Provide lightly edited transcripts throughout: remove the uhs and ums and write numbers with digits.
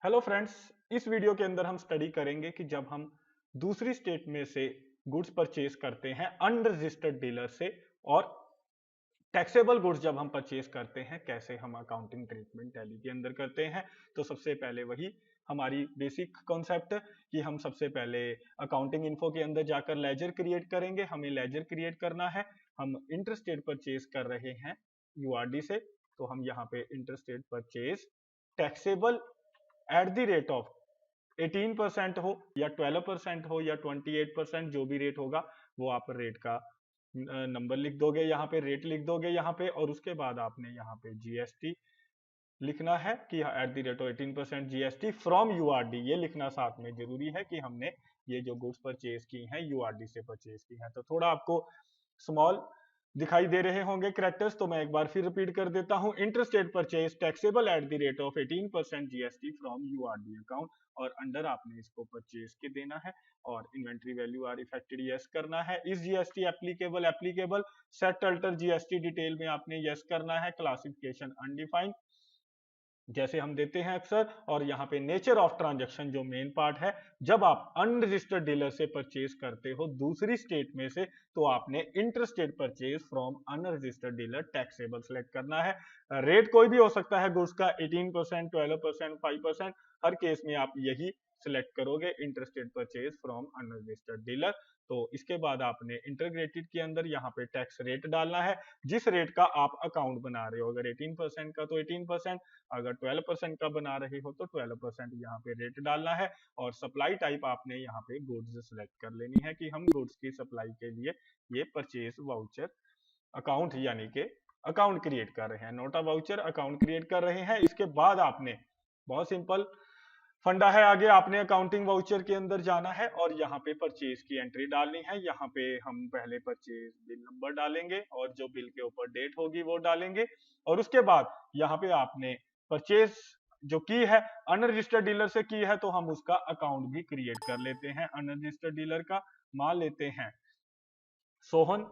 Hello friends, इस video के अंदर हम स्टडी करेंगे कि जब हम दूसरी स्टेट में से गुड्स परचेज करते हैं अनरजिस्टर्ड डीलर से और टैक्सेबल गुड्स जब हम परचेज करते हैं कैसे हम अकाउंटिंग ट्रीटमेंट टैली के अंदर करते हैं। तो सबसे पहले वही हमारी बेसिक कॉन्सेप्ट कि हम सबसे पहले अकाउंटिंग इन्फो के अंदर जाकर लेजर क्रिएट करेंगे। हमें लेजर क्रिएट करना है। हम इंटरस्टेट परचेज कर रहे हैं यूआरडी से, तो हम यहाँ पे interstate purchase taxable at the rate of 18% हो या 12% हो या 28%, जो भी रेट होगा वो आप रेट का नंबर लिख दोगे, यहाँ पे रेट लिख दोगे यहाँ पे, और उसके बाद आपने यहाँ पे जीएसटी लिखना है कि at the rate of 18% GST from URD. ये लिखना साथ में जरूरी है कि हमने ये जो गुड्स परचेज की हैं यूआरडी से परचेज की हैं। तो थोड़ा आपको स्मॉल दिखाई दे रहे होंगे कैरेक्टर्स, तो मैं एक बार फिर रिपीट कर देता हूं। Interstate purchase taxable at the rate of 18% GST from URD account, और अंडर आपने इसको परचेज के देना है, और inventory value are affected yes करना है। इस GST applicable applicable set alter GST detail में आपने यस करना है। क्लासिफिकेशन अनडिफाइंड जैसे हम देते हैं अक्सर, और यहाँ पे नेचर ऑफ ट्रांजैक्शन जो मेन पार्ट है, जब आप अनरजिस्टर्ड डीलर से परचेज करते हो दूसरी स्टेट में से, तो आपने interstate purchase from unregistered dealer taxable select करना है। रेट कोई भी हो सकता है गुड्स का, 18%, 12%, 5%, हर केस में आप यही सिलेक्ट करोगे, interstate purchase from unregistered dealer. तो इसके बाद आपने इंटीग्रेटेड के अंदर यहाँ पे टैक्स रेट डालना है, जिस रेट का आप अकाउंट बना रहे हो। अगर 18% का तो 18%, अगर 12% का बना रहे हो तो 12% यहाँ पे रेट डालना है। और सप्लाई टाइप आपने यहाँ पे गुड्स सेलेक्ट कर लेनी है कि हम गुड्स की सप्लाई के लिए ये परचेज वाउचर अकाउंट यानी कि अकाउंट क्रिएट कर रहे हैं, नोट अ वाउचर अकाउंट क्रिएट कर रहे हैं। इसके बाद आपने बहुत सिंपल फंडा है, आगे आपने अकाउंटिंग वाउचर के अंदर जाना है और यहाँ पे परचेज की एंट्री डालनी है। यहाँ पे हम पहले परचेज बिल नंबर डालेंगे और जो बिल के ऊपर डेट होगी वो डालेंगे, और उसके बाद यहाँ पे आपने परचेज जो की है अनरजिस्टर्ड डीलर से की है, तो हम उसका अकाउंट भी क्रिएट कर लेते हैं अनरजिस्टर्ड डीलर का। मान लेते हैं सोहन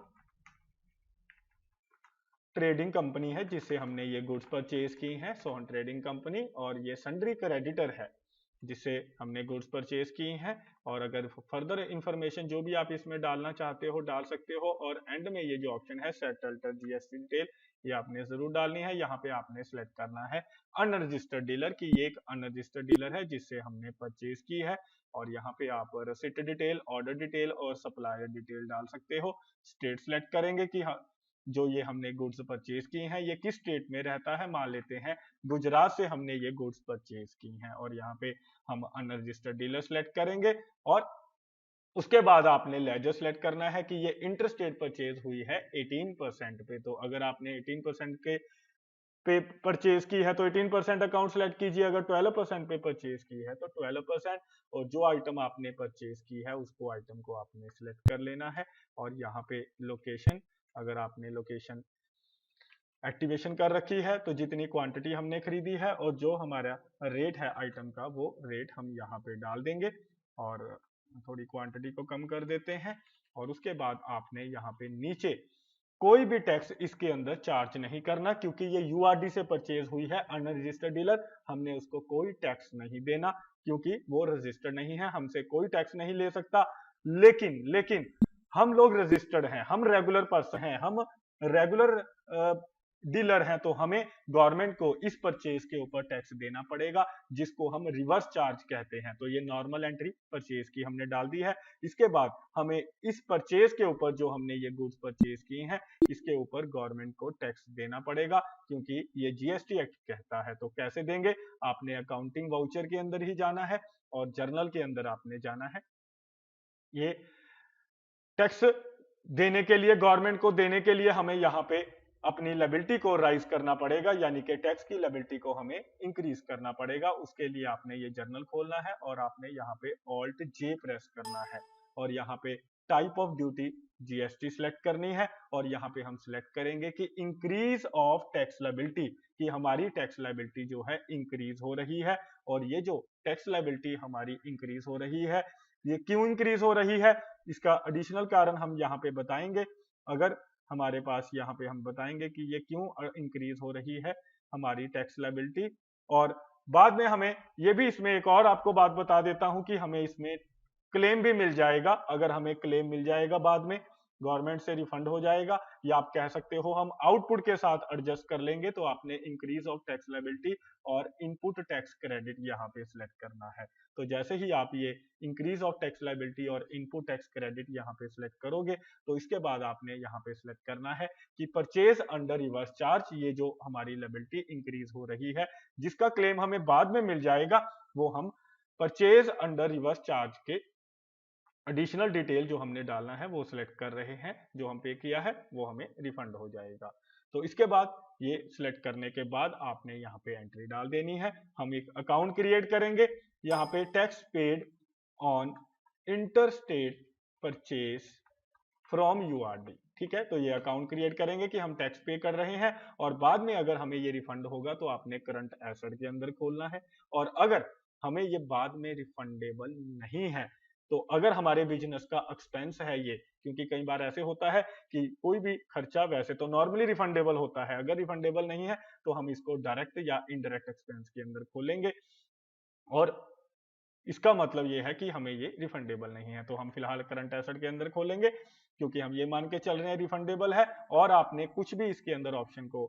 ट्रेडिंग कंपनी है जिससे हमने ये गुड्स परचेज की हैं, सोहन ट्रेडिंग कंपनी, और ये सन्ड्री क्रेडिटर है जिससे हमने गुड्स परचेज की हैं। और अगर फर्दर इंफॉर्मेशन जो भी आप इसमें डालना चाहते हो डाल सकते हो, और एंड में ये जो ऑप्शन है सेट अल्टर जीएसटी डिटेल, ये आपने जरूर डालनी है। यहाँ पे आपने सेलेक्ट करना है अनरजिस्टर्ड डीलर की, ये एक अनरजिस्टर्ड डीलर है जिससे हमने परचेज की है, और यहाँ पे आप रिसिट डिटेल, ऑर्डर डिटेल और सप्लायर डिटेल डाल सकते हो। स्टेट सेलेक्ट करेंगे कि हाँ, जो ये हमने गुड्स परचेज की हैं ये किस स्टेट में रहता है। मान लेते हैं गुजरात से हमने ये गुड्स परचेज की हैं, और यहाँ पे हम अनरजिस्टर्ड डीलर सेलेक्ट करेंगे, और उसके बाद आपने लेजर सेलेक्ट करना है कि ये इंटरस्टेट परचेज हुई है 18% पे। तो अगर आपने 18% के पे परचेज की है तो 18% अकाउंट सेलेक्ट कीजिए, अगर 12% पे परचेज की है तो 12%, और जो आइटम आपने परचेज की है उसको आइटम को आपने सेलेक्ट कर लेना है। और यहाँ पे लोकेशन, अगर आपने लोकेशन एक्टिवेशन कर रखी है तो जितनी क्वांटिटी हमने खरीदी है और जो हमारा रेट है आइटम का वो रेट हम यहाँ पे डाल देंगे, और थोड़ी क्वांटिटी को कम कर देते हैं। और उसके बाद आपने यहाँ पे नीचे कोई भी टैक्स इसके अंदर चार्ज नहीं करना, क्योंकि ये यूआरडी से परचेज हुई है अनरजिस्टर्ड डीलर, हमने उसको कोई टैक्स नहीं देना क्योंकि वो रजिस्टर्ड नहीं है, हमसे कोई टैक्स नहीं ले सकता। लेकिन लेकिन हम लोग रजिस्टर्ड हैं, हम रेगुलर पर्सन हैं, हम रेगुलर डीलर हैं, तो हमें गवर्नमेंट को इस परचेज के ऊपर टैक्स देना पड़ेगा, जिसको हम रिवर्स चार्ज कहते हैं। तो ये नॉर्मल एंट्री परचेज की हमने डाल दी है। इसके बाद हमें इस परचेज के ऊपर जो हमने ये गुड्स परचेज की हैं इसके ऊपर गवर्नमेंट को टैक्स देना पड़ेगा, क्योंकि ये जीएसटी एक्ट कहता है। तो कैसे देंगे, आपने अकाउंटिंग वाउचर के अंदर ही जाना है और जर्नल के अंदर आपने जाना है। ये टैक्स देने के लिए, गवर्नमेंट को देने के लिए हमें यहाँ पे अपनी लायबिलिटी को राइज करना पड़ेगा, यानी कि टैक्स की लायबिलिटी को हमें इंक्रीज करना पड़ेगा। उसके लिए आपने ये जर्नल खोलना है और आपने यहाँ पे ऑल्ट जे प्रेस करना है, और यहाँ पे type of duty GST select करनी है, और यहाँ पे हम सिलेक्ट करेंगे कि इंक्रीज ऑफ टैक्स लायबिलिटी, कि हमारी टैक्स लायबिलिटी जो है इंक्रीज हो रही है। और ये जो टैक्स लायबिलिटी हमारी इंक्रीज हो रही है, ये क्यों इंक्रीज हो रही है, इसका एडिशनल कारण हम यहाँ पे बताएंगे। अगर हमारे पास यहाँ पे हम बताएंगे कि ये क्यों इंक्रीज हो रही है हमारी टैक्स लायबिलिटी। और बाद में हमें ये भी इसमें एक और आपको बात बता देता हूं कि हमें इसमें क्लेम भी मिल जाएगा। अगर हमें क्लेम मिल जाएगा बाद में गवर्नमेंट से रिफंड हो जाएगा, या आप कह सकते हो हम आउटपुट के साथ एडजस्ट कर लेंगे। तो आपने इंक्रीज ऑफ टैक्स लायबिलिटी और इनपुट टैक्स क्रेडिट यहाँ पे सिलेक्ट करना है। तो जैसे ही आप ये इंक्रीज ऑफ टैक्स लायबिलिटी और इनपुट टैक्स क्रेडिट यहाँ पे सिलेक्ट करोगे तो इसके बाद आपने यहाँ पे सिलेक्ट करना है कि परचेज अंडर रिवर्स चार्ज, ये जो हमारी लायबिलिटी इंक्रीज हो रही है जिसका क्लेम हमें बाद में मिल जाएगा, वो हम परचेज अंडर रिवर्स चार्ज के एडिशनल डिटेल जो हमने डालना है वो सिलेक्ट कर रहे हैं। जो हम पे किया है वो हमें रिफंड हो जाएगा। तो इसके बाद ये सिलेक्ट करने के बाद आपने यहाँ पे एंट्री डाल देनी है। हम एक अकाउंट क्रिएट करेंगे, यहाँ पे tax paid on interstate purchase from URD, ठीक है। तो ये अकाउंट क्रिएट करेंगे कि हम टैक्स पे कर रहे हैं, और बाद में अगर हमें ये रिफंड होगा तो आपने करंट एसेट के अंदर खोलना है। और अगर हमें ये बाद में रिफंडेबल नहीं है, तो अगर हमारे बिजनेस का एक्सपेंस है ये, क्योंकि कई बार ऐसे होता है कि कोई भी खर्चा वैसे तो नॉर्मली रिफंडेबल होता है, अगर रिफंडेबल नहीं है तो हम इसको डायरेक्ट या इनडायरेक्ट एक्सपेंस के अंदर खोलेंगे, और इसका मतलब ये है कि हमें ये रिफंडेबल नहीं है। तो हम फिलहाल करंट एसेट के अंदर खोलेंगे क्योंकि हम ये मान के चल रहे हैं रिफंडेबल है। और आपने कुछ भी इसके अंदर ऑप्शन को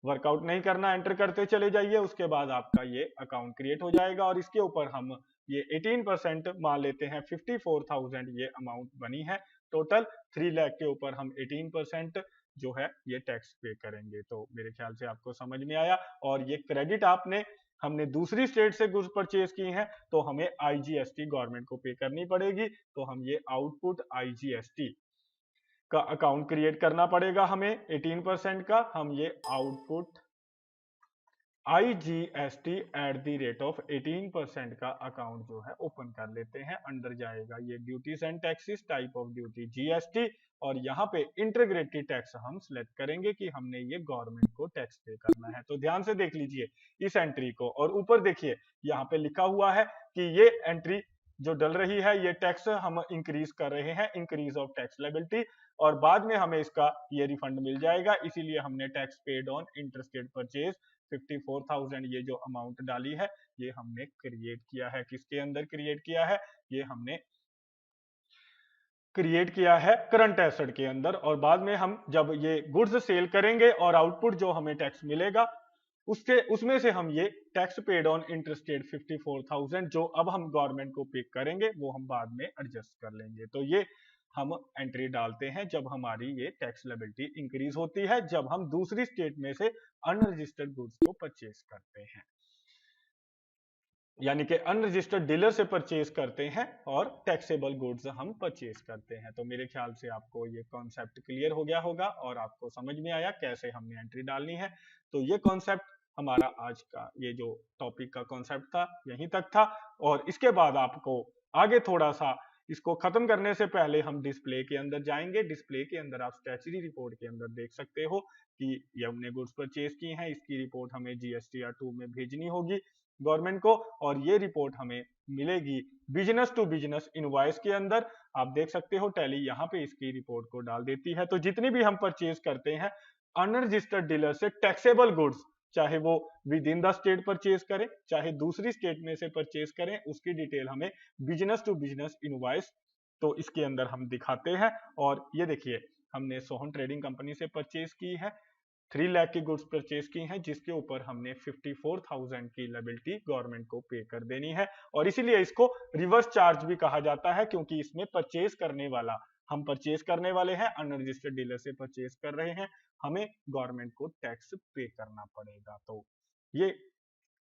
वर्कआउट नहीं करना, एंटर करते चले जाइए। उसके बाद आपका ये अकाउंट क्रिएट हो जाएगा, और इसके ऊपर हम ये 18% मान लेते हैं, 54,000 ये अमाउंट बनी है टोटल। 3 लाख के ऊपर हम 18% जो है ये टैक्स पे करेंगे। तो मेरे ख्याल से आपको समझ में आया। और ये क्रेडिट हमने दूसरी स्टेट से गुड्स परचेज की हैं तो हमें आईजीएसटी गवर्नमेंट को पे करनी पड़ेगी। तो हम ये आउटपुट आईजीएसटी का अकाउंट क्रिएट करना पड़ेगा हमें 18% का। हम ये output IGST eight the rate of 18% का अकाउंट जो है ओपन कर लेते हैं। अंडर जाएगा ये duties and taxes, type of duty GST, और यहाँ पे इंटीग्रेटेड टैक्स हम सिलेक्ट करेंगे कि हमने ये गवर्नमेंट को टैक्स पे करना है। तो ध्यान से देख लीजिए इस एंट्री को, और ऊपर देखिए यहाँ पे लिखा हुआ है कि ये एंट्री जो डल रही है ये टैक्स हम इंक्रीज कर रहे हैं, इंक्रीज ऑफ टैक्स लायबिलिटी, और बाद में हमें इसका ये रिफंड मिल जाएगा। इसीलिए हमने tax paid on interstate purchase 54,000 ये जो अमाउंट डाली है ये हमने क्रिएट किया है। किसके अंदर क्रिएट किया है? ये हमने क्रिएट किया है करंट एसेट के अंदर। और बाद में हम जब ये गुड्स सेल करेंगे और आउटपुट जो हमें टैक्स मिलेगा उसमें से हम ये टैक्स पेड ऑन इंटरस्टेट 54,000 जो अब हम गवर्नमेंट को पे करेंगे वो हम बाद में एडजस्ट कर लेंगे। तो ये हम एंट्री डालते हैं जब हमारी ये टैक्स लायबिलिटी इंक्रीज होती है, जब हम दूसरी स्टेट में से अनरजिस्टर्ड गुड्स को परचेज करते हैं, यानी कि अनरजिस्टर्ड डीलर से परचेज करते हैं और टैक्सेबल गुड्स हम परचेज करते हैं। तो मेरे ख्याल से आपको ये कॉन्सेप्ट क्लियर हो गया होगा और आपको समझ में आया कैसे हमने एंट्री डालनी है। तो ये कॉन्सेप्ट हमारा आज का ये जो टॉपिक का कॉन्सेप्ट था यहीं तक था, और इसके बाद आपको आगे थोड़ा सा इसको खत्म करने से पहले हम डिस्प्ले के अंदर जाएंगे। डिस्प्ले के अंदर आप स्टैट्यूटरी रिपोर्ट के अंदर देख सकते हो कि ये हमने गुड्स परचेज की हैं, इसकी रिपोर्ट हमें GSTR2 में भेजनी होगी गवर्नमेंट को, और ये रिपोर्ट हमें मिलेगी बिजनेस टू बिजनेस इनवॉइस के अंदर। आप देख सकते हो टैली यहाँ पे इसकी रिपोर्ट को डाल देती है। तो जितनी भी हम परचेज करते हैं अनरजिस्टर्ड डीलर से टैक्सेबल गुड्स, चाहे वो with in the state purchase करें चाहे दूसरी स्टेट में से परचेज करें, उसकी डिटेल हमें बिजनेस टू बिजनेस इनवॉइस तो इसके अंदर हम दिखाते हैं। और ये देखिए हमने सोहन ट्रेडिंग कंपनी से परचेज की है, 3 लाख की गुड्स परचेज की हैं, जिसके ऊपर हमने 54,000 की लायबिलिटी गवर्नमेंट को पे कर देनी है। और इसीलिए इसको रिवर्स चार्ज भी कहा जाता है, क्योंकि इसमें परचेज करने वाला हम परचेज करने वाले हैं, अनरजिस्टर्ड डीलर से परचेज कर रहे हैं, हमें गवर्नमेंट को टैक्स पे करना पड़ेगा। तो ये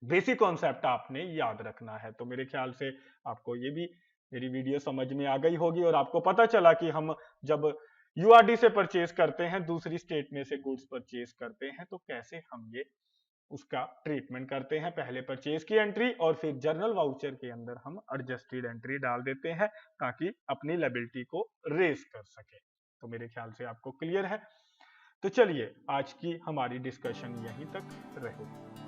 बेसिक कॉन्सेप्ट आपने याद रखना है। तो मेरे ख्याल से आपको ये भी मेरी वीडियो समझ में आ गई होगी और आपको पता चला कि हम जब यूआरडी से परचेज करते हैं, दूसरी स्टेट में से गुड्स परचेज करते हैं, तो कैसे हम ये उसका ट्रीटमेंट करते हैं। पहले परचेज की एंट्री और फिर जर्नल वाउचर के अंदर हम एडजस्टेड एंट्री डाल देते हैं ताकि अपनी लायबिलिटी को रेज कर सके। तो मेरे ख्याल से आपको क्लियर है। तो चलिए आज की हमारी डिस्कशन यहीं तक रहेगी।